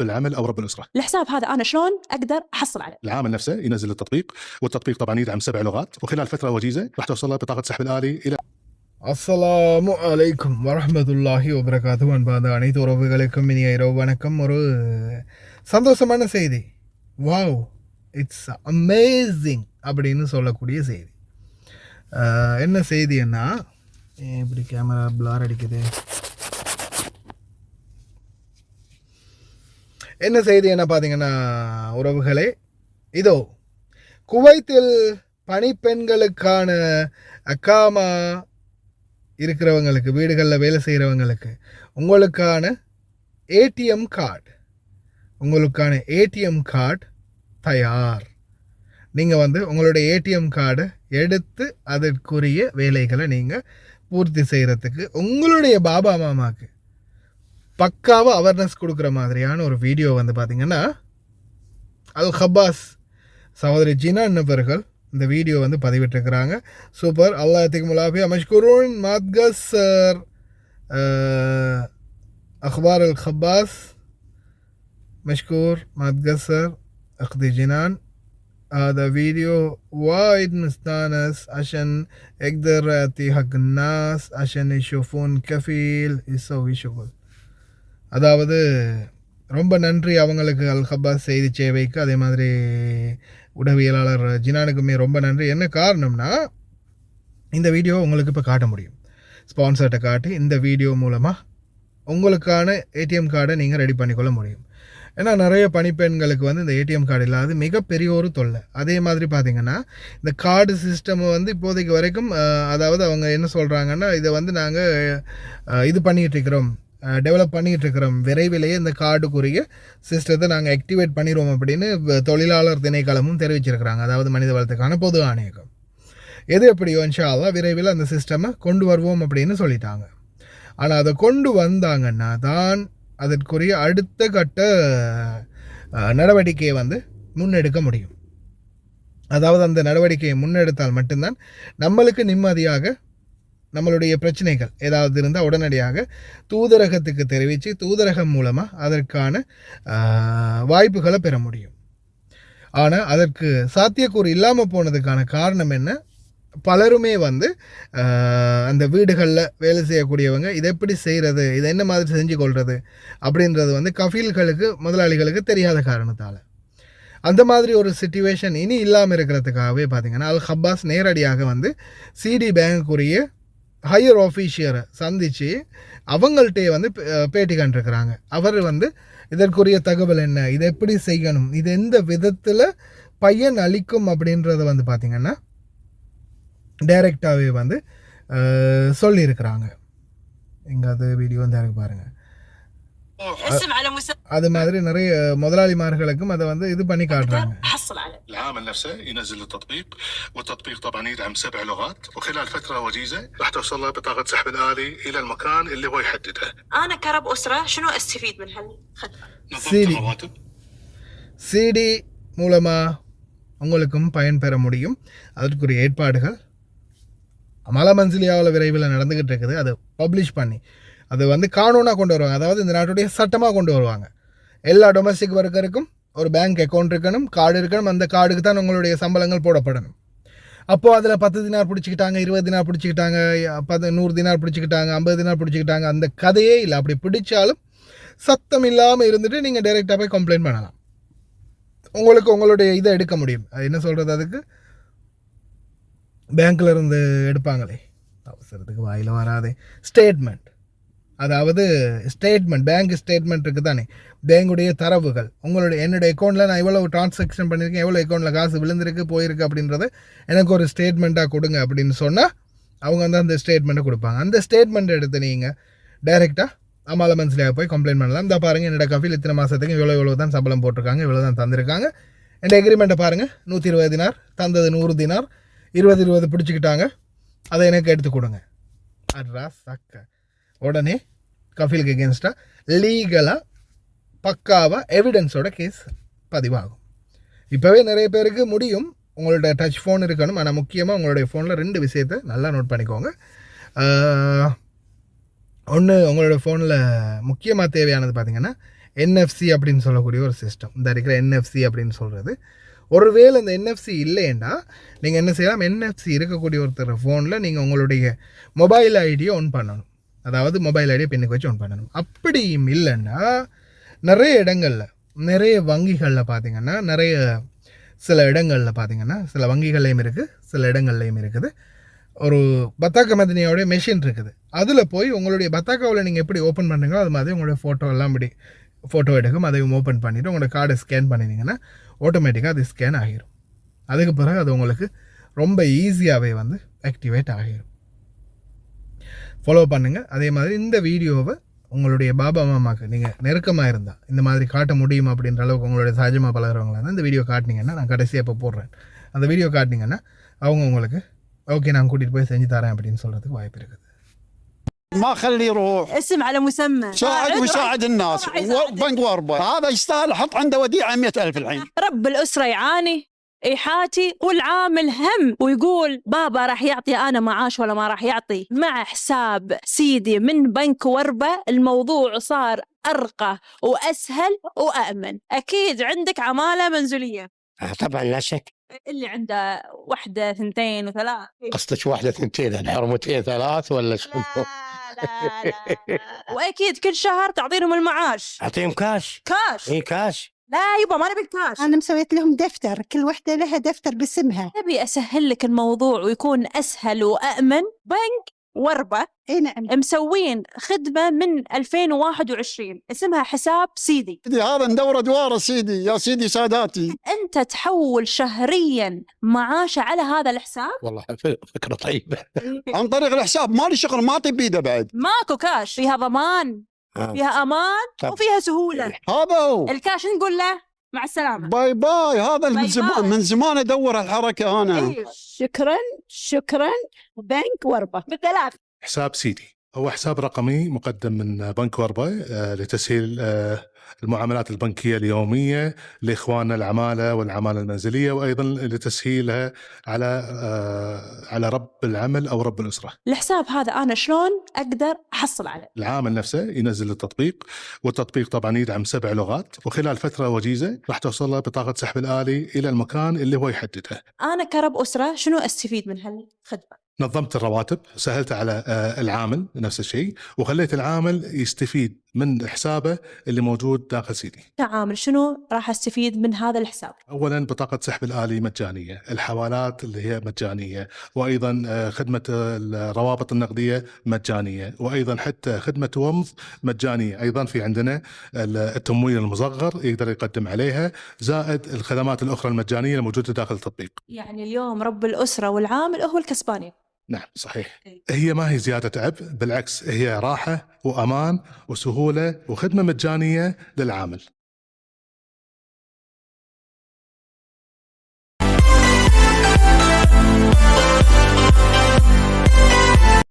بالعمل أو رب الأسرة. الحساب هذا أنا شلون أقدر أحصل عليه؟ العامل نفسه ينزل التطبيق، والتطبيق طبعا يدعم 7 لغات، وخلال فترة وجيزة راح توصل له بطاقة سحب الآلي إلى. அஸ்ஸலாமு அலைக்கும் வரஹ்மத்துல்லாஹி வபரகாத்துஹு. அன்பார்ந்த அனைத்து உறவுகளுக்கும் இனிய இரவு வணக்கம். ஒரு சந்தோஷமான செய்தி, வாவ் இட்ஸ் அமேசிங் அப்படின்னு சொல்லக்கூடிய செய்தி. என்ன செய்தின்னா, இப்படி கேமரா பிளார் அடிக்குது. என்ன செய்தி என்ன பார்த்தீங்கன்னா உறவுகளே, இதோ குவைத்தில் பணிப்பெண்களுக்கான அக்காமா இருக்கிறவங்களுக்கு, வீடுகளில் வேலை செய்கிறவங்களுக்கு உங்களுக்கான ஏடிஎம் கார்டு தயார். நீங்கள் உங்களுடைய ஏடிஎம் கார்டை எடுத்து அதற்குரிய வேலைகளை நீங்கள் பூர்த்தி செய்கிறதுக்கு உங்களுடைய பாபா மாமாவுக்கு பக்காவாக அவேர்னஸ் கொடுக்குற மாதிரியான ஒரு வீடியோ பார்த்திங்கன்னா அல் ஹப்பாஸ் சகோதரி ஜினா என்பவர்கள் இந்த வீடியோ பதிவிட்டிருக்கிறாங்க. சூப்பர், அல்லாஹ் யத்திக்கும் உலாஃபியா, மஷ்கூரூன் மாத்கஸ்ஸர் அக்பார் அல் ஹப்பாஸ், மஷ்கூர் மாத்கஸ்ஸர் அக்தி ஜினான். هذا فيديو وايد مستانس عشان يقدر يعطي حق الناس عشان يشوفون كفيل يسوي شغل. அதாவது ரொம்ப நன்றி அவங்களுக்கு, அல் ஹப்பாஸ் செய்தி சேவைக்கு, அதே மாதிரி உடவியலாளர் ஜினானுக்குமே ரொம்ப நன்றி. என்ன காரணம்னா, இந்த வீடியோ உங்களுக்கு இப்போ காட்ட முடியும், ஸ்பான்சர்கிட்ட காட்டி இந்த வீடியோ மூலமாக உங்களுக்கான ஏடிஎம் கார்டை நீங்கள் ரெடி பண்ணிக்கொள்ள முடியும். ஏன்னா நிறைய பணிப்பெண்களுக்கு இந்த ஏடிஎம் கார்டு இல்லாது மிகப்பெரிய ஒரு தொல்லை. அதே மாதிரி பார்த்திங்கன்னா இந்த கார்டு சிஸ்டம் இப்போதைக்கு வரைக்கும், அதாவது அவங்க என்ன சொல்கிறாங்கன்னா, இதை நாங்கள் இது பண்ணிகிட்ருக்கிறோம், டெவலப் பண்ணிகிட்ருக்கிறோம், விரைவிலேயே இந்த கார்டுக்குரிய சிஸ்டத்தை நாங்கள் ஆக்டிவேட் பண்ணிடுவோம் அப்படின்னு தொழிலாளர் திணைக்களமும் தெரிவிச்சிருக்கிறாங்க. அதாவது மனித வளத்துக்கான பொது ஆணையகம். எது எப்படியோ இன்ஷா அல்லாஹ் விரைவில் அந்த சிஸ்டமை கொண்டு வருவோம் அப்படின்னு சொல்லிட்டாங்க. ஆனால் அதை கொண்டு வந்தாங்கன்னா தான் அதற்குரிய அடுத்த கட்ட நடவடிக்கையை முன்னெடுக்க முடியும். அதாவது அந்த நடவடிக்கையை முன்னெடுத்தால் மட்டும்தான் நம்மளுக்கு நிம்மதியாக நம்மளுடைய பிரச்சனைகள் ஏதாவது இருந்தால் உடனடியாக தூதரகத்துக்கு தெரிவித்து தூதரகம் மூலமாக அதற்கான வாய்ப்புகளை பெற முடியும். ஆனால் அதற்கு சாத்தியக்கூறு இல்லாமல் போனதுக்கான காரணம் என்ன? பலருமே அந்த வீடுகளில் வேலை செய்யக்கூடியவங்க இதை எப்படி செய்கிறது, இதை என்ன மாதிரி செஞ்சு கொள்வது அப்படின்றது கஃபீல்களுக்கு, முதலாளிகளுக்கு தெரியாத காரணத்தால். அந்த மாதிரி ஒரு சிச்சுவேஷன் இனி இல்லாமல் இருக்கிறதுக்காகவே பார்த்திங்கன்னா அல் ஹப்பாஸ் நேரடியாக சிடி பேங்குக்குரிய ஹையர் ஆஃபீஷியரை சந்தித்து அவங்கள்ட்டே பேட்டி கண்டிருக்கிறாங்க. அவர் இதற்குரிய தகவல் என்ன, இதை எப்படி செய்யணும், இது எந்த விதத்தில் பயன் அளிக்கும் அப்படின்றத பார்த்திங்கன்னா டைரெக்டாகவே சொல்லியிருக்கிறாங்க. இங்கே அது வீடியோ எனக்கு பாருங்கள். அது மாதிரி நிறைய முதலாளிமார்களுக்கும் அதை இது பண்ணி காட்டுறாங்க. العامل نفسه ينزل التطبيق، والتطبيق طبعا يدعم 7 لغات، وخلال فترة وجيزة راح توصل له بطاقة سحب الآلي إلى المكان اللي هو يحدده. أنا كرب أسرة شنو أستفيد من هالخدمة؟ نظمت الرواتب. சிடி மூலமாக உங்களுக்கும் பயன் பெற முடியும். அதற்குரிய ஏற்பாடுகள் மல மன்சிலியாவில் விரைவில் நடந்துக்கிட்டு இருக்குது. அதை பப்ளிஷ் பண்ணி அது கானூனாக கொண்டு வருவாங்க. அதாவது இந்த நாட்டுடைய சட்டமாக கொண்டு வருவாங்க. எல்லா டொமஸ்டிக் ஒர்க்கருக்கும் ஒரு பேங்க் அக்கௌண்ட் இருக்கணும், கார்டு இருக்கணும். அந்த கார்டுக்கு தான் உங்களுடைய சம்பளங்கள் போடப்படணும். அப்போது அதில் 10 தினார் பிடிச்சிக்கிட்டாங்க, 20 தினார் பிடிச்சிக்கிட்டாங்க, 100 தினார் பிடிச்சிக்கிட்டாங்க, 50 தினார் பிடிச்சிக்கிட்டாங்க, அந்த கதையே இல்லை. அப்படி பிடிச்சாலும் சத்தம் இல்லாமல் இருந்துட்டு நீங்கள் டைரெக்டாக போய் கம்ப்ளைண்ட் பண்ணலாம். உங்களுக்கு உங்களுடைய இதை எடுக்க முடியும். அது என்ன சொல்கிறது, அதுக்கு பேங்க்கில் இருந்து எடுப்பாங்களே, அவசரத்துக்கு வாயில் வராதே, ஸ்டேட்மெண்ட். அதாவது ஸ்டேட்மெண்ட், பேங்க் ஸ்டேட்மெண்ட் இருக்குது தானே, பேங்குடைய தரவுகள். என்னுடைய அக்கௌண்ட்டில் நான் எவ்வளோ ட்ரான்சாக்ஷன் பண்ணியிருக்கேன், எவ்வளோ அக்கௌண்ட்டில் காசு விழுந்திருக்கு போயிருக்கு அப்படின்றத எனக்கு ஒரு ஸ்டேட்மெண்ட்டாக கொடுங்க அப்படின்னு சொன்னால் அவங்க அந்த ஸ்டேட்மெண்ட்டை கொடுப்பாங்க. அந்த ஸ்டேட்மெண்ட் எடுத்து நீங்கள் டைரெக்டாக அமால மன்சிலியாக போய் கம்ப்ளைண்ட் பண்ணலாம். இந்த பாருங்கள், என்னோட கஃபீல் இத்தனை மாதத்துக்கு இவ்வளோ தான் சம்பளம் போட்டிருக்காங்க, இவ்வளோ தான் தந்திருக்காங்க. என் எக்ரிமெண்ட்டை பாருங்கள், 120 தினார் தந்தது, 100 தினார், 20 பிடிச்சிக்கிட்டாங்க, அதை எனக்கு எடுத்து கொடுங்க. அட்ரா சக்க உடனே கஃபீலுக்கு எகென்ஸ்டாக லீகலாக பக்காவாக எவிடன்ஸோட கேஸ் பதிவாகும். இப்போவே நிறைய பேருக்கு முடியும். உங்களோட டச் ஃபோன் இருக்கணும். ஆனால் முக்கியமாக உங்களுடைய ஃபோனில் 2 விஷயத்தை நல்லா நோட் பண்ணிக்கோங்க. ஒன்று, உங்களோட ஃபோனில் முக்கியமாக தேவையானது பார்த்திங்கன்னா NFC அப்படின்னு சொல்லக்கூடிய ஒரு சிஸ்டம். இந்த இருக்கிற NFC அப்படின்னு சொல்கிறது, ஒருவேளை இந்த NFC இல்லைன்னா நீங்கள் என்ன செய்யலாம், NFC இருக்கக்கூடிய ஒருத்தர் ஃபோனில் நீங்கள் உங்களுடைய மொபைல் ஐடியை ஆன் பண்ணணும். அதாவது மொபைல் ஐடியை பின்னுக்கு வச்சு ஆன் பண்ணணும். அப்படியும் இல்லைன்னா நிறைய இடங்களில், நிறைய வங்கிகளில் பார்த்தீங்கன்னா, சில இடங்களில் பார்த்தீங்கன்னா, சில வங்கிகள்லையும் இருக்குது, சில இடங்கள்லையும் இருக்குது, ஒரு பத்தாக்கா மதினியோடைய மெஷின் இருக்குது. அதில் போய் உங்களுடைய பத்தாக்காவில் நீங்கள் எப்படி ஓப்பன் பண்ணுறீங்களோ அது மாதிரி உங்களுடைய ஃபோட்டோ எல்லாம் இப்படி ஃபோட்டோ எடுக்கும், அதையும் ஓப்பன் பண்ணிவிட்டு உங்களோட கார்டை ஸ்கேன் பண்ணினீங்கன்னா ஆட்டோமேட்டிக்காக அது ஸ்கேன் ஆகிரும். அதுக்கு பிறகு அது உங்களுக்கு ரொம்ப ஈஸியாகவே வந்து ஆக்டிவேட் ஆகிரும். ஃபாலோ பண்ணுங்கள். அதே மாதிரி இந்த வீடியோவை உங்களுடைய பாபா மாமாவுக்கு நீங்கள் நெருக்கமாக இருந்தால் இந்த மாதிரி காட்ட முடியும் அப்படின்ற அளவுக்கு உங்களுடைய சகஜமாக பழகிறவங்களா இருந்தால் இந்த வீடியோ காட்டினீங்கன்னா, நான் கடைசியாக இப்போ போடுறேன், அந்த வீடியோ காட்டினீங்கன்னா அவங்க உங்களுக்கு ஓகே நான் கூட்டிகிட்டு போய் செஞ்சு தரேன் அப்படின்னு சொல்கிறதுக்கு வாய்ப்பு இருக்குது. ما خلي يروح اسم على مسمى ساعد ويساعد الناس. بنك واربع هذا يستاهل احط عنده وديعه 100,000 الحين. رب الأسرة يعاني إيحاتي والعامل هم ويقول بابا راح يعطي أنا معاش ولا ما راح يعطي. مع حساب سيدي من بنك وربة الموضوع صار أرقى وأسهل وأأمن. أكيد عندك عمالة منزلية. طبعا لا شك. اللي عنده واحدة 2 و3. قصدك واحده ثنتين الحرمتين 3 ولا شو؟ لا. وأكيد كل شهر تعطينهم المعاش. اعطيهم كاش. كاش. اي كاش. لا يبا ما نبي الكاش. أنا مسويت لهم دفتر، كل وحدة لها دفتر باسمها. نبي أسهل لك الموضوع ويكون أسهل وأأمن. بنك وربة اي نعم. مسوين خدمة من 2021 اسمها حساب سيدي. هذا ندور ادوار سيدي يا سيدي ساداتي. أنت تحول شهريا معاشه على هذا الحساب. والله فكره طيبه. عن طريق الحساب مالي شغل ما اعطي بيده بعد. ماكو كاش، فيها ضمان، فيها أمان طب. وفيها سهولة. هذا هو الكاش نقول له مع السلامة باي باي. هذا باي من زمان باي. من زمان ادور الحركه انا. أيوة. شكرا بنك وربة. بالثلاث. حساب سيدي هو حساب رقمي مقدم من بنك وربة لتسهيل المعاملات البنكية اليومية لإخواننا العمالة والعمالة المنزلية، وأيضا لتسهيلها على رب العمل أو رب الأسرة. الحساب هذا أنا شلون أقدر أحصل عليه؟ العامل نفسه ينزل التطبيق، والتطبيق طبعا يدعم 7 لغات، وخلال فترة وجيزة راح توصل له بطاقة سحب الآلي إلى المكان اللي هو يحدده. أنا كرب أسرة شنو أستفيد من هالخدمة؟ نظمت الرواتب، سهلت على العامل نفس الشيء، وخليت العامل يستفيد من حسابه اللي موجود داخل سيدي. كعامل شنو راح أستفيد من هذا الحساب؟ أولا بطاقة سحب الآلي مجانية، الحوالات اللي هي مجانية، وأيضا خدمة الروابط النقدية مجانية، وأيضا حتى خدمة ومض مجانية. أيضا في عندنا التمويل المصغر يقدر يقدم عليها، زائد الخدمات الأخرى المجانية الموجودة داخل التطبيق. يعني اليوم رب الأسرة والعامل هو الكسبانين. نعم صحيح. هي ما هي زيادة عبء، بالعكس هي راحة وأمان وسهولة وخدمة مجانية للعامل.